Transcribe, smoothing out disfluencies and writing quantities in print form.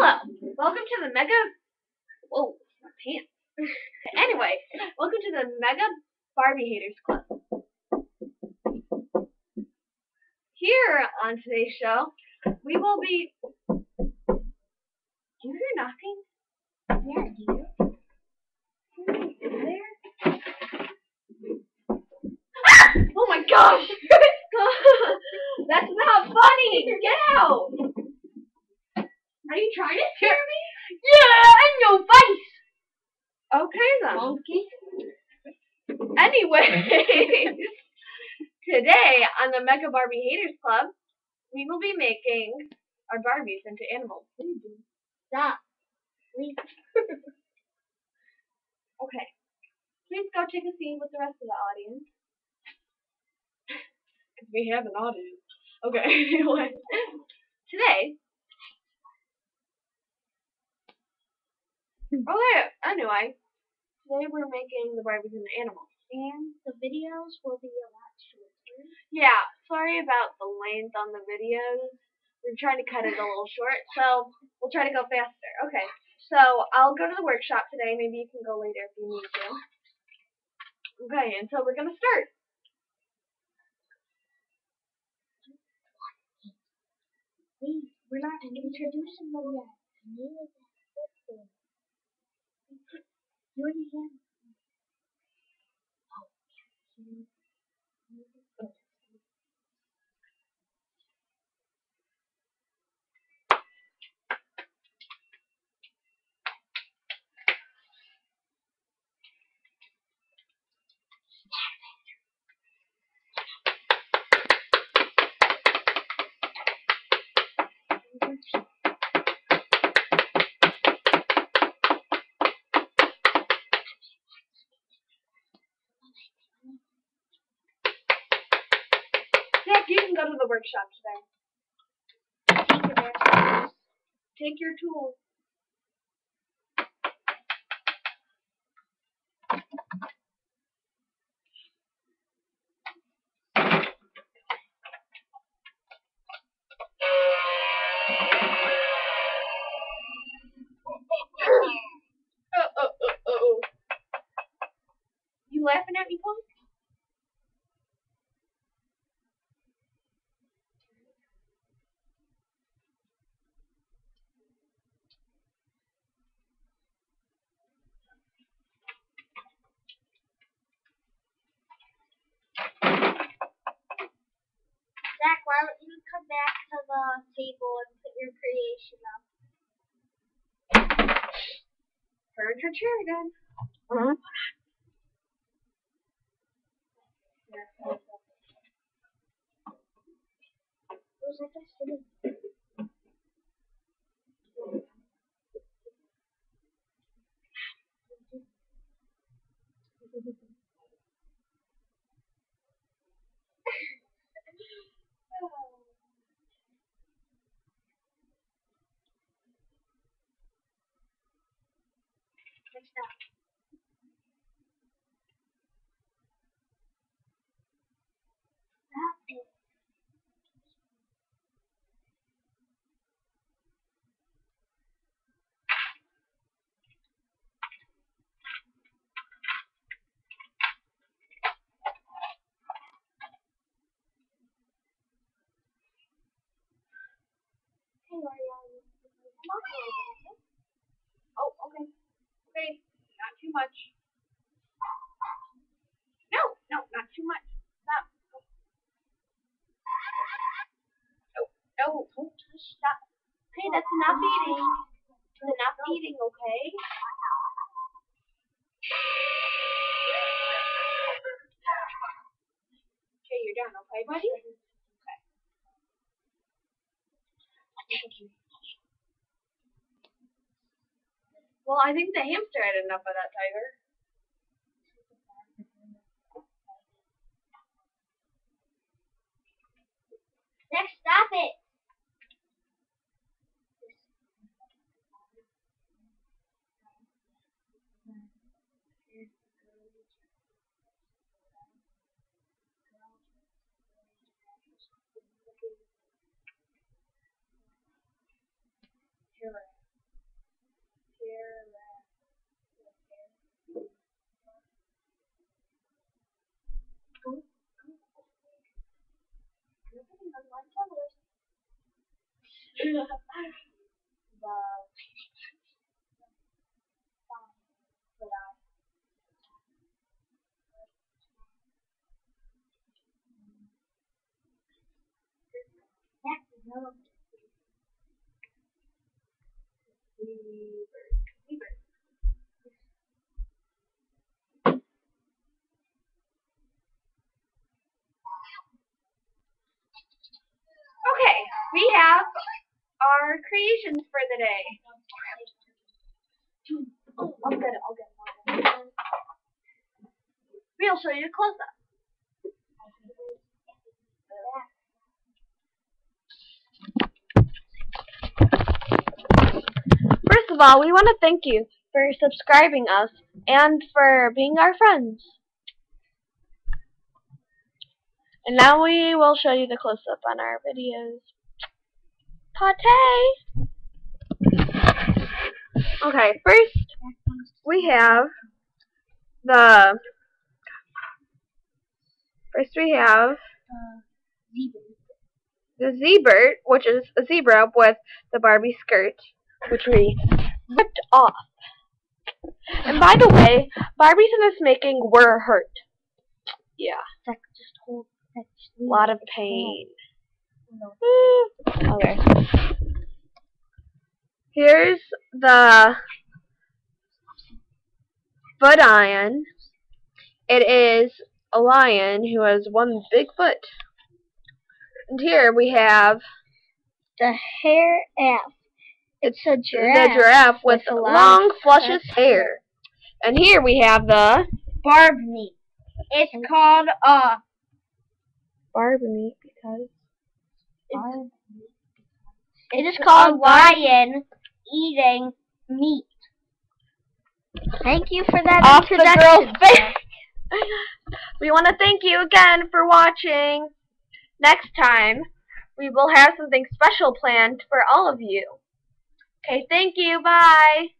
Hello, welcome to the Mega. Whoa, my pants. Anyway, welcome to the Mega Barbie Haters Club. Here on today's show, we will be. Do you hear knocking? Yeah, do you? Is there? Ah! Oh my gosh! That's not funny! Get out! Are you trying to scare me? Yeah, in your face! Okay then. Monkey. Anyway, today on the Mega Barbie Haters Club, we will be making our Barbies into animals. Stop. Leave. Okay. Please go take a seat with the rest of the audience. Because we have an audience. Okay, anyway. Today. Anyway. Today we're making the Barbies into animals. And the videos will be a lot shorter. Yeah, sorry about the length on the videos. We're trying to cut it a little short, so we'll try to go faster. Okay, so I'll go to the workshop today. Maybe you can go later if you need to. Okay, and so we're going to start. Wait, we're not introducing them yet. You already have. Jack, you can go to the workshop today. Take your tools. You laughing at me, punk? Zach, why don't you come back to the table and put your creation up? Furniture chair again. Where's that sitting? What's that? Stop it. Hey, Ariana. Oh, okay. Okay, not too much. No, not too much. Stop. No, don't touch that. Okay, that's enough eating. That's enough eating, okay? Okay, you're done, okay, buddy? Okay. Thank you. Well, I think the hamster had enough of that tiger. Zach, stop it. Okay, we have our creations for the day. I'll get it. We'll show you a close-up. First of all, we want to thank you for subscribing us and for being our friends. And now we will show you the close-up on our videos. Pate! Okay, first we have the zebra, which is a zebra with the Barbie skirt, which we ripped off. And by the way, Barbies in this making were hurt. Yeah. A lot of pain. Okay. Here's the foot lion. It is a lion who has one big foot. And here we have the giraffe. It's a giraffe. The giraffe with long, luscious hair. And here we have the barbie. It's called barbie because it is called lion eating meat. Thank you for that introduction. The girl's face. We want to thank you again for watching. Next time, we will have something special planned for all of you. Okay, thank you. Bye.